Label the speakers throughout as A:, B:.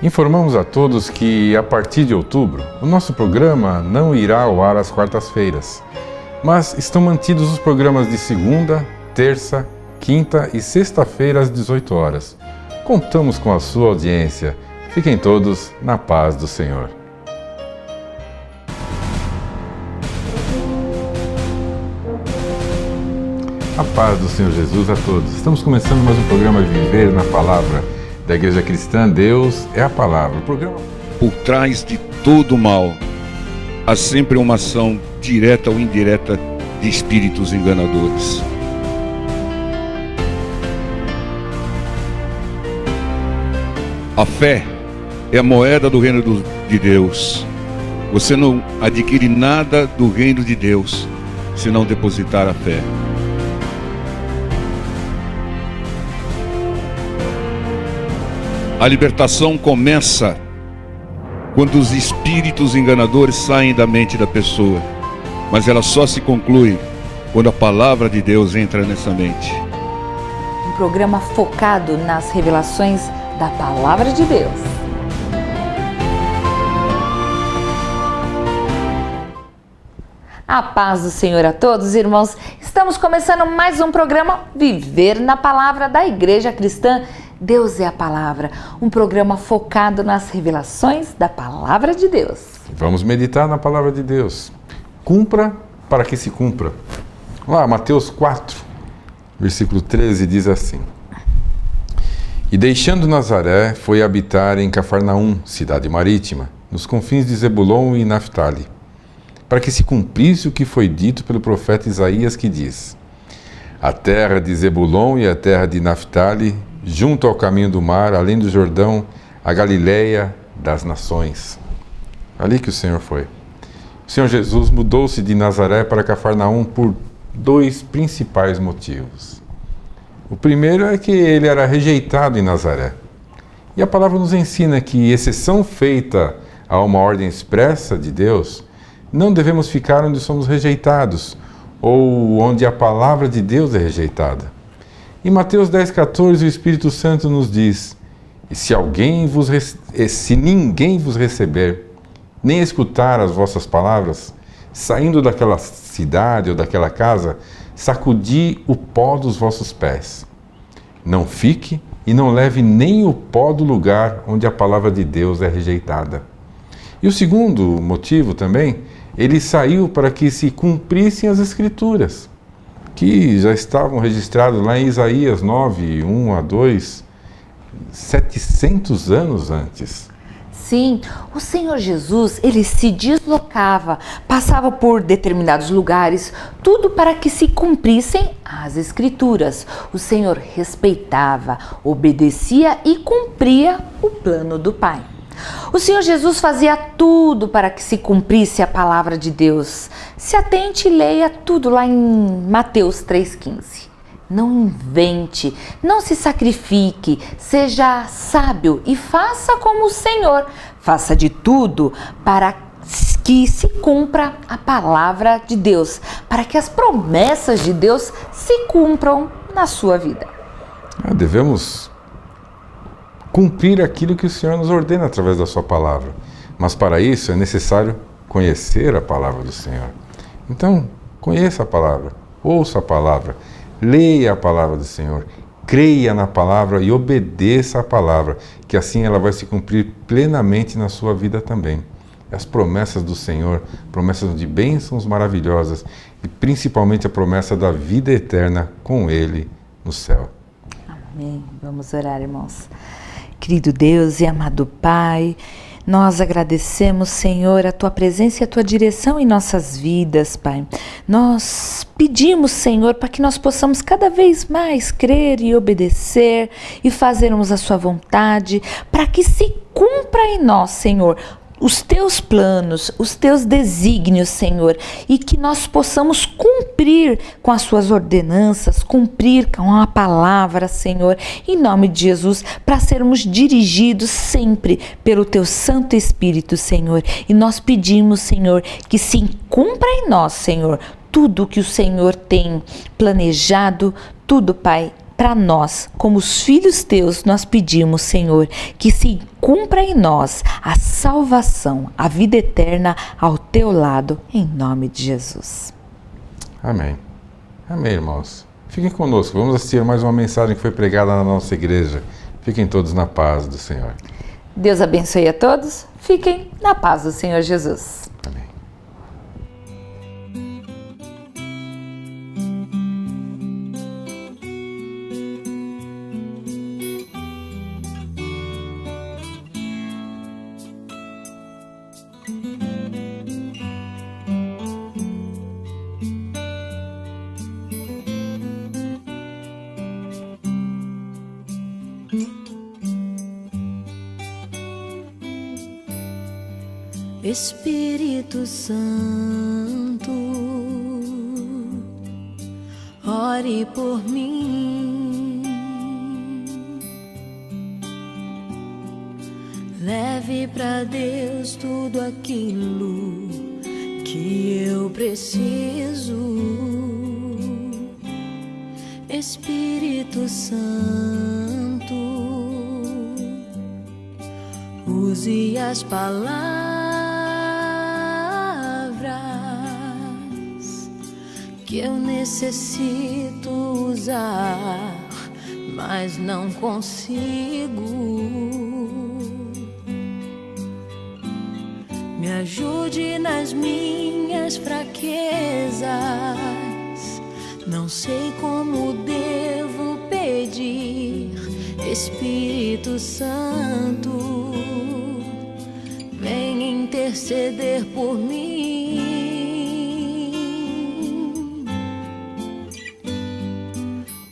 A: Informamos a todos que, a partir de outubro, o nosso programa não irá ao ar às quartas-feiras, mas estão mantidos os programas de segunda, terça, quinta e sexta-feira às 18 horas. Contamos com a sua audiência. Fiquem todos na paz do Senhor. A paz do Senhor Jesus a todos. Estamos começando mais um programa Viver na Palavra da Igreja Cristã. Deus é a Palavra. O programa...
B: Por trás de todo mal, há sempre uma ação direta ou indireta de espíritos enganadores. A fé é a moeda do reino de Deus. Você não adquire nada do reino de Deus se não depositar a fé. A libertação começa quando os espíritos enganadores saem da mente da pessoa, mas ela só se conclui quando a palavra de Deus entra nessa mente.
C: Um programa focado nas revelações da palavra de Deus. A paz do Senhor a todos, irmãos. Estamos começando mais um programa Viver na Palavra da Igreja Cristã. Deus é a Palavra, um programa focado nas revelações da Palavra de Deus.
A: Vamos meditar na Palavra de Deus. Cumpra para que se cumpra. Lá, Mateus 4, versículo 13 diz assim: E deixando Nazaré, foi habitar em Cafarnaum, cidade marítima, nos confins de Zebulon e Naftali, para que se cumprisse o que foi dito pelo profeta Isaías, que diz: A terra de Zebulon e a terra de Naftali, junto ao caminho do mar, além do Jordão, a Galileia das nações. Ali que o Senhor foi. O Senhor Jesus mudou-se de Nazaré para Cafarnaum por dois principais motivos. O primeiro é que ele era rejeitado em Nazaré. E a palavra nos ensina que, exceção feita a uma ordem expressa de Deus, não devemos ficar onde somos rejeitados, ou onde a palavra de Deus é rejeitada. Em Mateus 10,14, o Espírito Santo nos diz: E se ninguém vos receber, nem escutar as vossas palavras, saindo daquela cidade ou daquela casa, sacudi o pó dos vossos pés. Não fique e não leve nem o pó do lugar onde a palavra de Deus é rejeitada. E o segundo motivo também, ele saiu para que se cumprissem as Escrituras, que já estavam registrados lá em Isaías 9, 1 a 2, 700 anos antes.
C: Sim, o Senhor Jesus, ele se deslocava, passava por determinados lugares, tudo para que se cumprissem as Escrituras. O Senhor respeitava, obedecia e cumpria o plano do Pai. O Senhor Jesus fazia tudo para que se cumprisse a palavra de Deus. Se atente e leia tudo lá em Mateus 3,15. Não invente, não se sacrifique, seja sábio e faça como o Senhor. Faça de tudo para que se cumpra a palavra de Deus, para que as promessas de Deus se cumpram na sua vida.
A: Devemos cumprir aquilo que o Senhor nos ordena através da sua palavra. Mas para isso é necessário conhecer a palavra do Senhor. Então, conheça a palavra, ouça a palavra, leia a palavra do Senhor, creia na palavra e obedeça a palavra, que assim ela vai se cumprir plenamente na sua vida também. As promessas do Senhor, promessas de bênçãos maravilhosas e principalmente a promessa da vida eterna com Ele no céu.
C: Amém. Vamos orar, irmãos. Querido Deus e amado Pai, nós agradecemos, Senhor, a Tua presença e a Tua direção em nossas vidas, Pai. Nós pedimos, Senhor, para que nós possamos cada vez mais crer e obedecer e fazermos a Sua vontade, para que se cumpra em nós, Senhor, os teus planos, os teus desígnios, Senhor, e que nós possamos cumprir com as suas ordenanças, cumprir com a palavra, Senhor, em nome de Jesus, para sermos dirigidos sempre pelo teu Santo Espírito, Senhor. E nós pedimos, Senhor, que se cumpra em nós, Senhor, tudo que o Senhor tem planejado, tudo, Pai, para nós, como os filhos teus, nós pedimos, Senhor, que se cumpra em nós a salvação, a vida eterna ao teu lado, em nome de Jesus.
A: Amém. Amém, irmãos. Fiquem conosco. Vamos assistir mais uma mensagem que foi pregada na nossa igreja. Fiquem todos na paz do Senhor.
C: Deus abençoe a todos. Fiquem na paz do Senhor Jesus.
A: Amém.
D: Espírito Santo, ore por mim, leve para Deus tudo aquilo que eu preciso. Espírito Santo, use as palavras que eu necessito usar, mas não consigo. Me ajude nas minhas fraquezas, não sei como devo pedir. Espírito Santo, vem interceder por mim.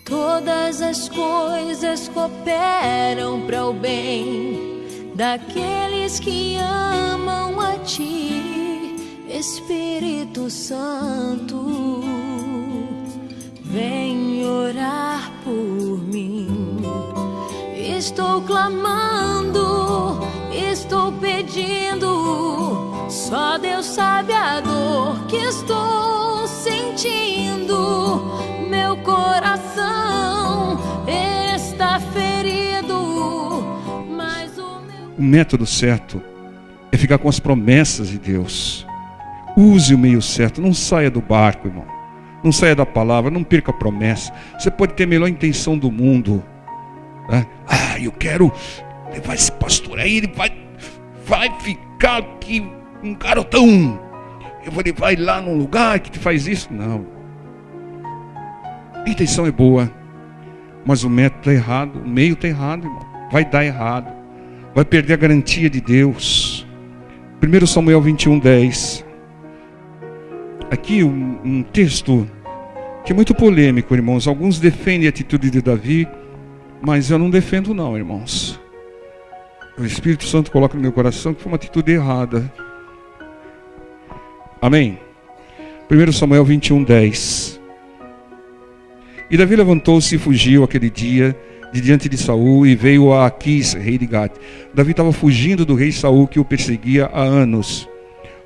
D: Todas as coisas cooperam para o bem daqueles que amam a Ti, Espírito Santo, vem orar por mim. Estou clamando, estou pedindo, só Deus sabe a dor que estou sentindo. Meu coração está ferido, mas o
B: método certo é ficar com as promessas de Deus. Use o meio certo, não saia do barco, irmão. Não saia da palavra, não perca a promessa. Você pode ter a melhor intenção do mundo, né? Eu quero levar esse pastor aí, ele vai ficar aqui um garotão. Eu vou levar ele lá num lugar que te faz isso. Não. A intenção é boa, mas o método está errado, o meio está errado, irmão. Vai dar errado, vai perder a garantia de Deus. 1 Samuel 21:10. Aqui um texto que é muito polêmico, irmãos. Alguns defendem a atitude de Davi, mas eu não defendo não, irmãos. O Espírito Santo coloca no meu coração que foi uma atitude errada. Amém? 1 Samuel 21:10. E Davi levantou-se e fugiu aquele dia de diante de Saul e veio a Aquis, rei de Gate. Davi estava fugindo do rei Saul que o perseguia há anos.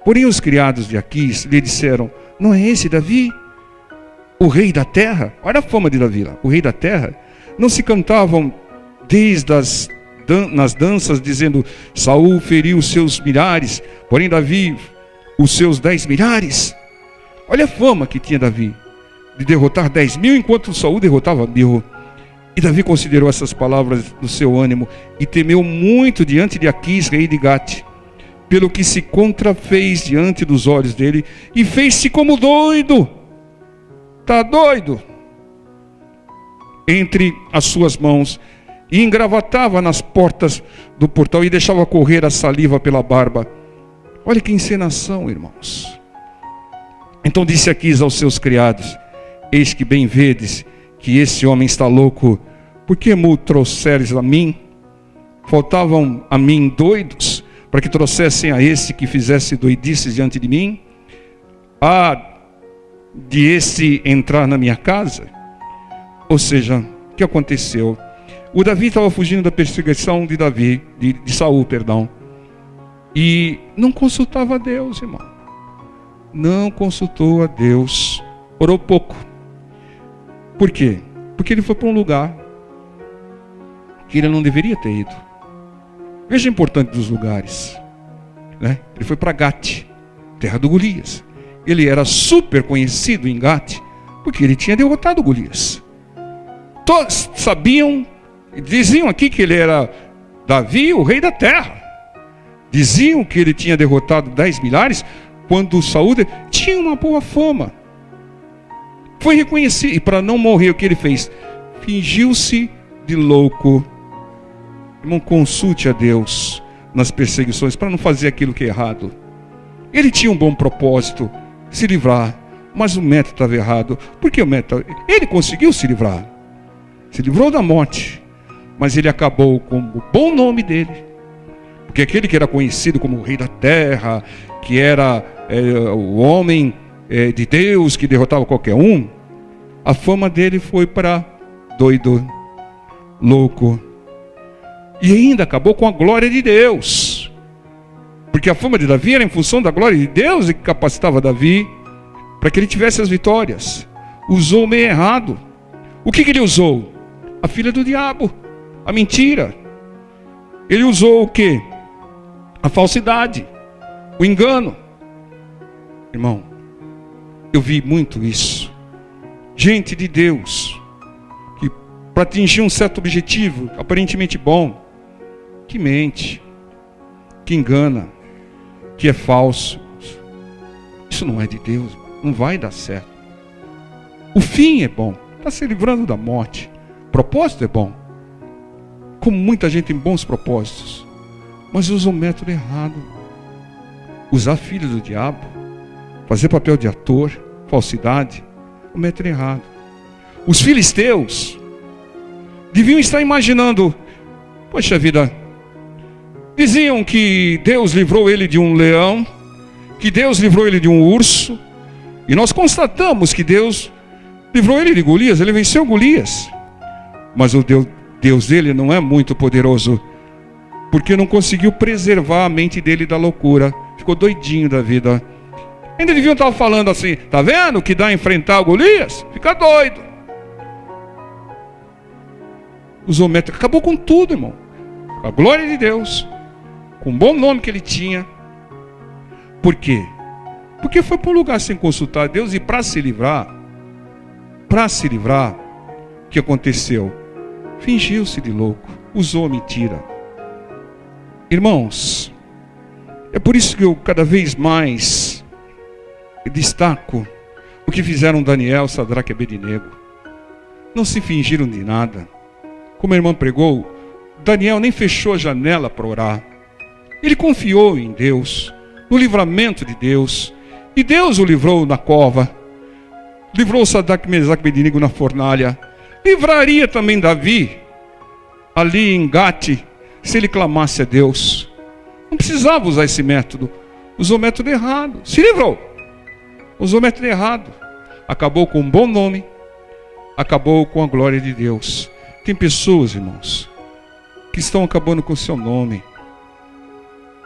B: Porém os criados de Aquis lhe disseram: não é esse Davi, o rei da terra? Olha a fama de Davi lá, o rei da terra. Não se cantavam desde nas danças dizendo: Saul feriu os seus milhares, porém Davi os seus 10 milhares. Olha a fama que tinha Davi de derrotar 10.000 enquanto Saul derrotava 1.000. E Davi considerou essas palavras do seu ânimo e temeu muito diante de Aquis, rei de Gate, pelo que se contrafez diante dos olhos dele e fez-se como doido. Está doido? Entre as suas mãos e engravatava nas portas do portal e deixava correr a saliva pela barba. Olha que encenação, irmãos. Então disse Aquis aos seus criados: eis que bem vedes que esse homem está louco. Por que me trouxeres a mim? Faltavam a mim doidos para que trouxessem a esse que fizesse doidices diante de mim? De esse entrar na minha casa? Ou seja, o que aconteceu? O Davi estava fugindo da perseguição de Saul, e não consultava a Deus, irmão. Não consultou a Deus, orou pouco. Por quê? Porque ele foi para um lugar que ele não deveria ter ido. Veja o importante dos lugares, né? Ele foi para Gate, terra do Golias. Ele era super conhecido em Gate, porque ele tinha derrotado Golias. Todos sabiam, diziam aqui que ele era Davi, o rei da terra. Diziam que ele tinha derrotado 10 milhares, quando Saul tinha uma boa fama. Foi reconhecido, e para não morrer, o que ele fez? Fingiu-se de louco. Irmão, consulte a Deus nas perseguições, para não fazer aquilo que é errado. Ele tinha um bom propósito, se livrar, mas o método estava errado. Por que o método? Ele conseguiu se livrar. Se livrou da morte, mas ele acabou com o bom nome dele. Porque aquele que era conhecido como o rei da terra, que era o homem de Deus, que derrotava qualquer um, a fama dele foi para doido, louco. E ainda acabou com a glória de Deus. Porque a fama de Davi era em função da glória de Deus e que capacitava Davi para que ele tivesse as vitórias. Usou o meio errado. O que ele usou? A filha do diabo, a mentira. Ele usou o quê? A falsidade, o engano. Irmão, eu vi muito isso. Gente de Deus, que para atingir um certo objetivo, aparentemente bom, que mente, que engana, que é falso. Isso não é de Deus, não vai dar certo. O fim é bom, está se livrando da morte. O propósito é bom. Como muita gente tem bons propósitos, mas usa o método errado. Usar filho do diabo, fazer papel de ator, falsidade, o método errado. Os filisteus deviam estar imaginando, poxa vida, diziam que Deus livrou ele de um leão, que Deus livrou ele de um urso, e nós constatamos que Deus livrou ele de Golias, ele venceu Golias. Mas o Deus dele não é muito poderoso, porque não conseguiu preservar a mente dele da loucura, ficou doidinho da vida. Ainda deviam estar falando assim, tá vendo que dá a enfrentar o Golias? Fica doido. Usou método, acabou com tudo, irmão. A glória de Deus, com o bom nome que ele tinha. Por quê? Porque foi para um lugar sem consultar a Deus, e para se livrar, o que aconteceu? Fingiu-se de louco, usou a mentira. Irmãos, é por isso que eu cada vez mais destaco o que fizeram Daniel, Sadraque e Abednego. Não se fingiram de nada. Como a irmã pregou, Daniel nem fechou a janela para orar. Ele confiou em Deus, no livramento de Deus. E Deus o livrou na cova. Livrou Sadraque, Mesaque e Abednego na fornalha. Livraria também Davi ali em Gate, se ele clamasse a Deus. Não precisava usar esse método. Usou o método errado. Se livrou. Usou o método errado. Acabou com um bom nome. Acabou com a glória de Deus. Tem pessoas, irmãos, que estão acabando com o seu nome.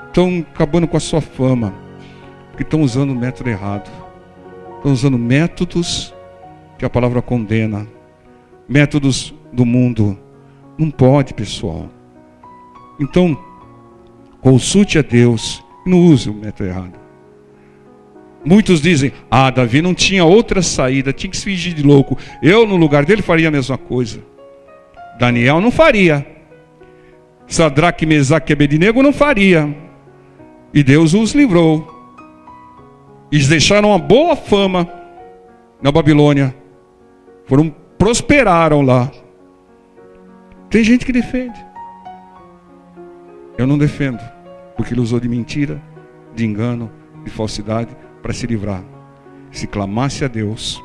B: Estão acabando com a sua fama. Porque estão usando o método errado. Estão usando métodos que a palavra condena. Métodos do mundo. Não pode, pessoal. Então, consulte a Deus e não use o método errado. Muitos dizem, Davi não tinha outra saída, tinha que se fingir de louco. Eu, no lugar dele, faria a mesma coisa. Daniel não faria. Sadraque, Mesaque e Abednego não faria. E Deus os livrou. Eles deixaram uma boa fama na Babilônia. Prosperaram lá. Tem gente que defende. Eu não defendo, porque ele usou de mentira, de engano, de falsidade para se livrar. Se clamasse a Deus,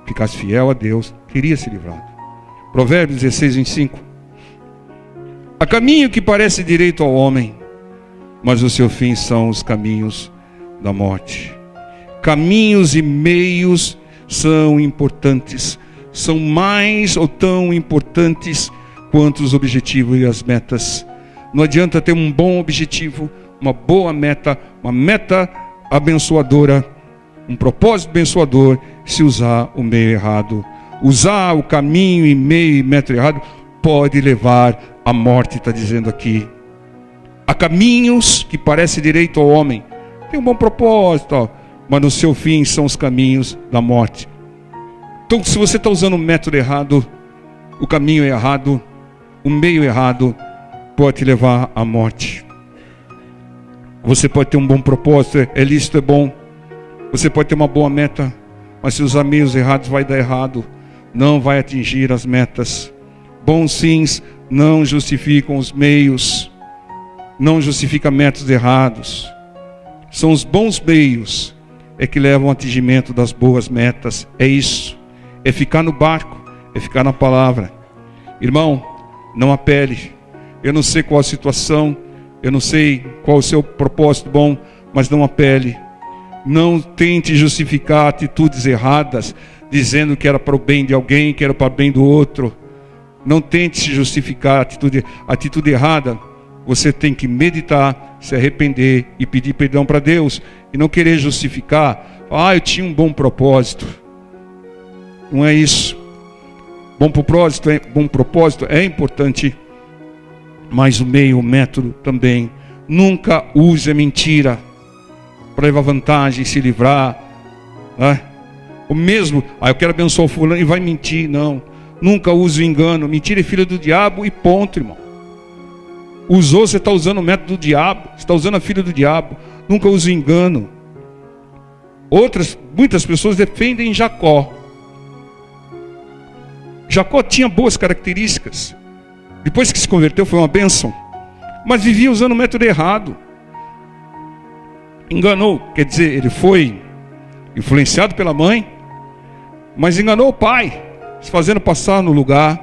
B: ficasse fiel a Deus, teria se livrado. Provérbios 16, 25. Há caminho que parece direito ao homem, mas o seu fim são os caminhos da morte. Caminhos e meios são importantes, são mais ou tão importantes quanto os objetivos e as metas. Não adianta ter um bom objetivo, uma boa meta, uma meta abençoadora, um propósito abençoador, se usar o meio errado. Usar o caminho e meio e metro errado pode levar à morte, está dizendo aqui. Há caminhos que parecem direito ao homem. Tem um bom propósito, ó, mas no seu fim são os caminhos da morte. Então, se você está usando o método errado, o caminho errado, o meio errado, pode te levar à morte. Você pode ter um bom propósito, é lícito, é bom. Você pode ter uma boa meta, mas se usar meios errados vai dar errado. Não vai atingir as metas. Bons fins não justificam os meios. Não justifica métodos errados. São os bons meios é que levam ao atingimento das boas metas. É isso. É ficar no barco. É ficar na palavra. Irmão, não apele. Eu não sei qual a situação. Eu não sei qual o seu propósito bom. Mas não apele. Não tente justificar atitudes erradas, dizendo que era para o bem de alguém, que era para o bem do outro. Não tente se justificar a atitude errada. Você tem que meditar, se arrepender e pedir perdão para Deus. E não querer justificar. Eu tinha um bom propósito. Não é isso. Bom propósito é importante. Mas o meio, o método também. Nunca use a mentira para levar vantagem, se livrar. O mesmo, eu quero abençoar o fulano e vai mentir. Não. Nunca use o engano. Mentira é filha do diabo e ponto, irmão. Usou, você está usando o método do diabo. Você está usando a filha do diabo. Nunca use o engano. Muitas pessoas defendem Jacó. Jacó tinha boas características. Depois que se converteu foi uma bênção. Mas vivia usando o método errado. Enganou, quer dizer, ele foi influenciado pela mãe, mas enganou o pai, se fazendo passar no lugar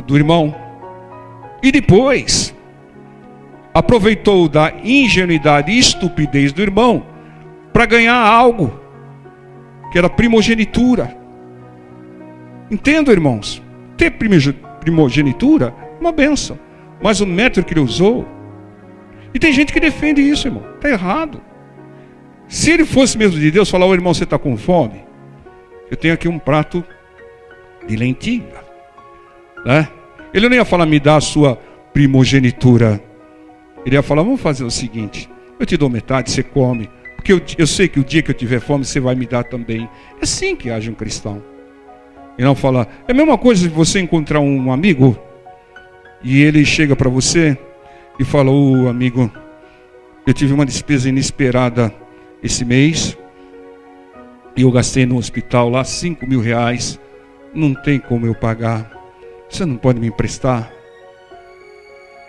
B: do irmão. E depois aproveitou da ingenuidade e estupidez do irmão para ganhar algo que era primogenitura. Entendam, irmãos, ter primogenitura é uma bênção, mas o método que ele usou. E tem gente que defende isso, irmão. Está errado. Se ele fosse mesmo de Deus, falar: irmão, você está com fome? Eu tenho aqui um prato de lentilha. Ele não ia falar: me dá a sua primogenitura. Ele ia falar: vamos fazer o seguinte, eu te dou metade, você come. Porque eu sei que o dia que eu tiver fome, você vai me dar também. É assim que age um cristão. E não falar. É a mesma coisa de você encontrar um amigo e ele chega para você e fala: amigo, eu tive uma despesa inesperada esse mês e eu gastei no hospital lá 5 mil reais. Não tem como eu pagar. Você não pode me emprestar?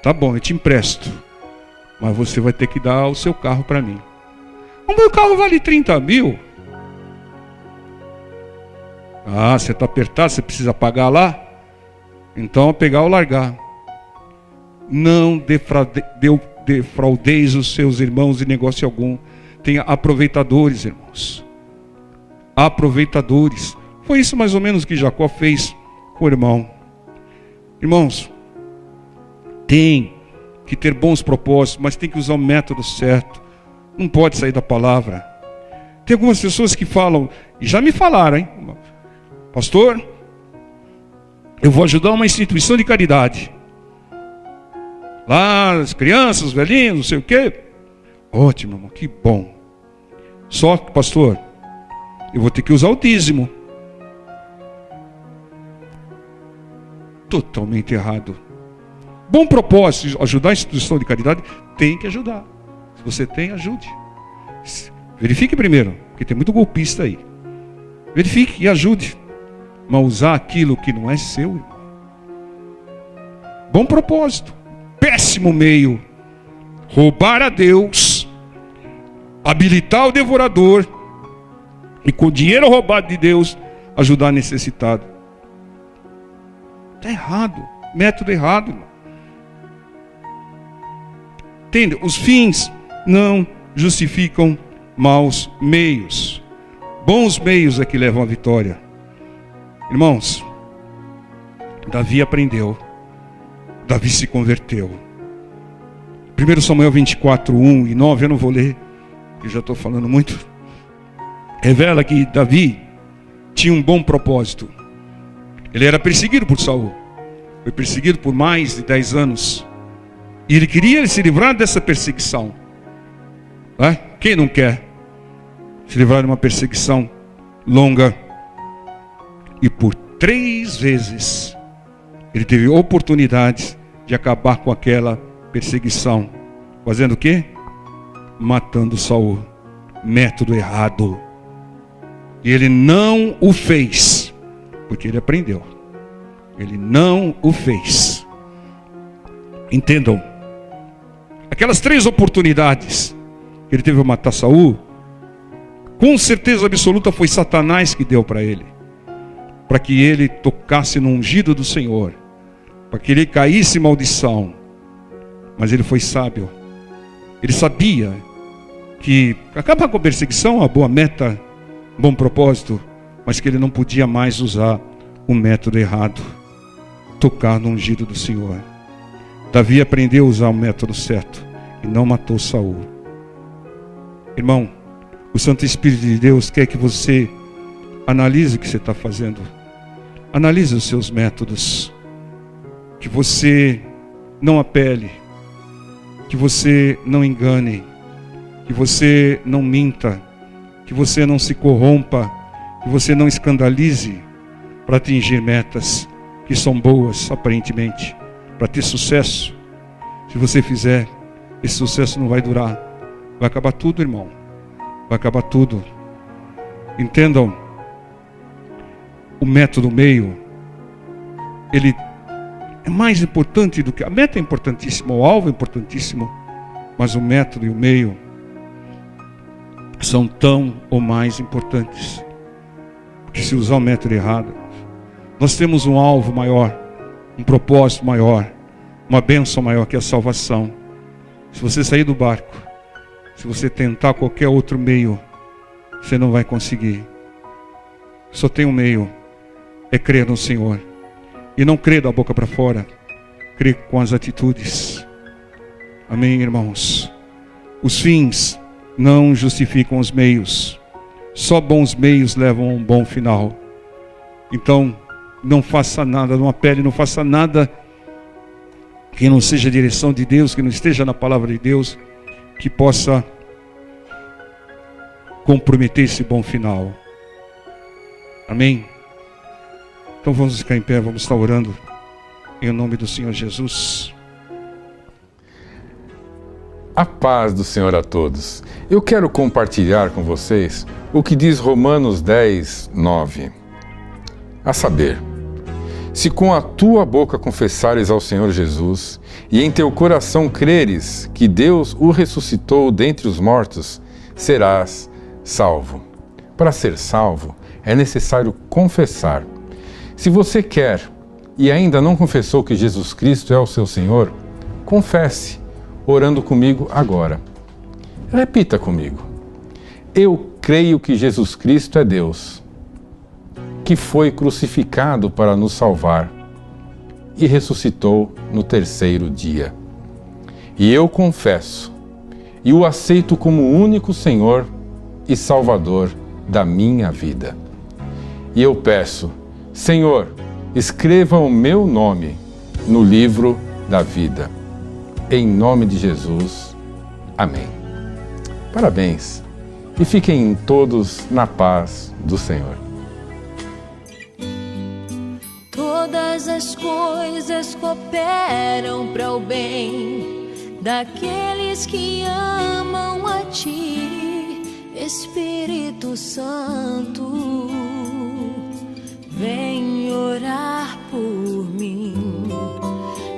B: Tá bom, eu te empresto, mas você vai ter que dar o seu carro para mim. O meu carro vale 30 mil. Você está apertado, você precisa pagar lá? Então, pegar ou largar. Não defraudeis os seus irmãos de negócio algum. Tenha aproveitadores, irmãos. Aproveitadores. Foi isso mais ou menos que Jacó fez com o irmão. Irmãos, tem que ter bons propósitos, mas tem que usar o método certo. Não pode sair da palavra. Tem algumas pessoas que falam, e já me falaram, hein? Pastor, eu vou ajudar uma instituição de caridade. Lá, as crianças, os velhinhos, não sei o quê. Ótimo, irmão, que bom. Só que, pastor, eu vou ter que usar o dízimo. Totalmente errado. Bom propósito, ajudar a instituição de caridade, tem que ajudar. Se você tem, ajude. Verifique primeiro, porque tem muito golpista aí. Verifique e ajude. Mas usar aquilo que não é seu, irmão. Bom propósito. Péssimo meio. Roubar a Deus. Habilitar o devorador. E com o dinheiro roubado de Deus, ajudar necessitado. Está errado. Método errado, irmão. Entende? Os fins não justificam maus meios. Bons meios é que levam à vitória. Irmãos, Davi aprendeu. Davi se converteu. 1 Samuel 24, 1 e 9, eu não vou ler, porque já estou falando muito. Revela que Davi tinha um bom propósito. Ele era perseguido por Saul. Foi perseguido por mais de 10 anos. E ele queria se livrar dessa perseguição. Quem não quer se livrar de uma perseguição longa? E por 3 vezes ele teve oportunidade de acabar com aquela perseguição. Fazendo o quê? Matando Saul. Método errado. E ele não o fez, porque ele aprendeu. Ele não o fez. Entendam. Aquelas 3 oportunidades que ele teve para matar Saul, com certeza absoluta foi Satanás que deu para ele. Para que ele tocasse no ungido do Senhor. Para que ele caísse em maldição. Mas ele foi sábio. Ele sabia que acabar com a perseguição é uma boa meta, um bom propósito, mas que ele não podia mais usar o método errado. Tocar no ungido do Senhor. Davi aprendeu a usar o método certo e não matou Saul. Irmão, o Santo Espírito de Deus quer que você analise o que você está fazendo. Analise os seus métodos. Que você não apele. Que você não engane. Que você não minta. Que você não se corrompa. Que você não escandalize para atingir metas que são boas, aparentemente, para ter sucesso. Se você fizer, esse sucesso não vai durar. Vai acabar tudo, irmão. Vai acabar tudo. Entendam. O método meio, ele é mais importante do que... A meta é importantíssima, o alvo é importantíssimo, mas o método e o meio são tão ou mais importantes. Porque se usar o método errado, nós temos um alvo maior, um propósito maior, uma bênção maior, que é a salvação. Se você sair do barco, se você tentar qualquer outro meio, você não vai conseguir. Só tem um meio, é crer no Senhor. E não crer da boca para fora, crer com as atitudes. Amém, irmãos? Os fins não justificam os meios. Só bons meios levam a um bom final. Então, não faça nada, não apele, não faça nada que não seja a direção de Deus, que não esteja na palavra de Deus, que possa comprometer esse bom final. Amém? Então vamos ficar em pé, vamos estar orando em nome do Senhor Jesus.
A: A paz do Senhor a todos. Eu quero compartilhar com vocês o que diz Romanos 10, 9. A saber, se com a tua boca confessares ao Senhor Jesus e em teu coração creres que Deus o ressuscitou dentre os mortos, serás salvo. Para ser salvo, é necessário confessar. Se você quer e ainda não confessou que Jesus Cristo é o seu Senhor, confesse, orando comigo agora. Repita comigo. Eu creio que Jesus Cristo é Deus, que foi crucificado para nos salvar e ressuscitou no 3º dia. E eu confesso e o aceito como o único Senhor e Salvador da minha vida. E eu peço, Senhor, escreva o meu nome no livro da vida. Em nome de Jesus. Amém. Parabéns e fiquem todos na paz do Senhor.
D: Todas as coisas cooperam para o bem daqueles que amam a Ti, Espírito Santo. Vem orar por mim.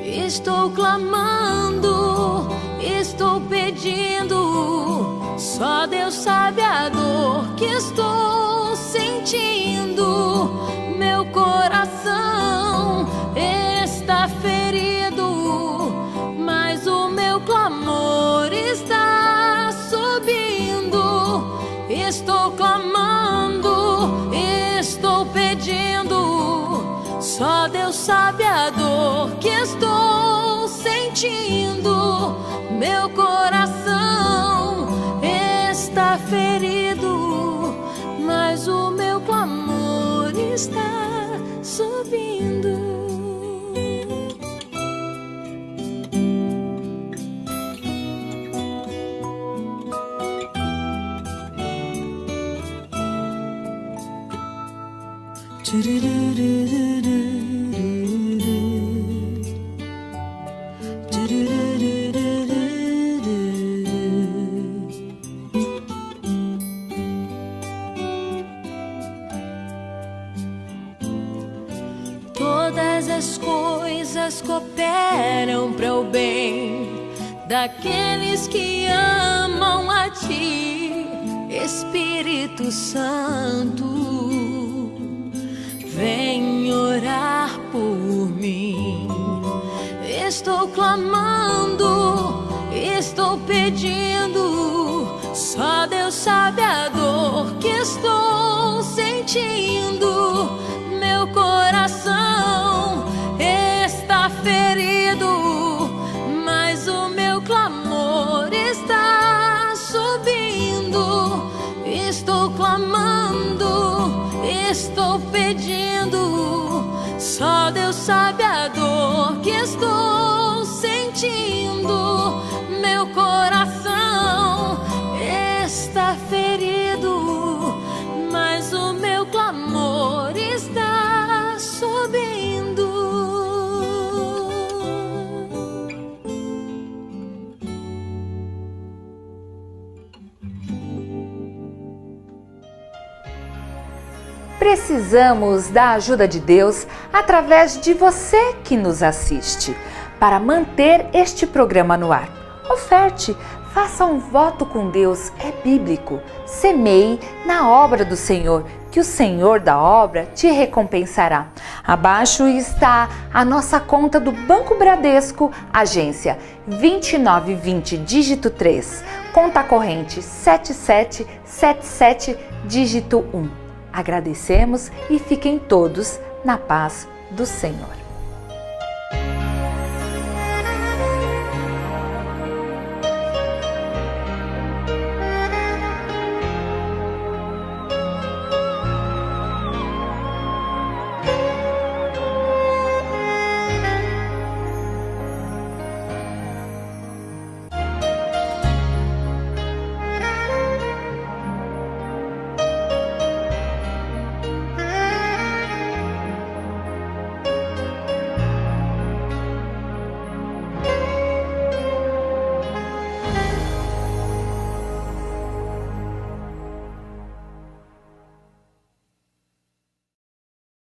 D: Estou clamando, estou pedindo. Só Deus sabe a dor que estou sentindo. Meu coração está ferido, mas o meu clamor está subindo. Estou clamando, estou pedindo. Só Deus sabe a dor que estou sentindo. Meu coração está ferido, mas o meu clamor está subindo. Todas as coisas cooperam para o bem daqueles que amam a Ti, Espírito Santo. Vem orar por mim. Estou clamando, estou pedindo. Só Deus sabe a dor que estou sentindo. Meu coração está ferido, mas o meu clamor está subindo. Estou clamando, estou pedindo. Só Deus sabe a dor que estou sentindo. Meu coração está ferido, mas o meu clamor está subindo.
C: Precisamos da ajuda de Deus através de você que nos assiste, para manter este programa no ar. Oferte, faça um voto com Deus, é bíblico. Semeie na obra do Senhor, que o Senhor da obra te recompensará. Abaixo está a nossa conta do Banco Bradesco, agência 2920, dígito 3, conta corrente 7777, dígito 1. Agradecemos e fiquem todos na paz do Senhor.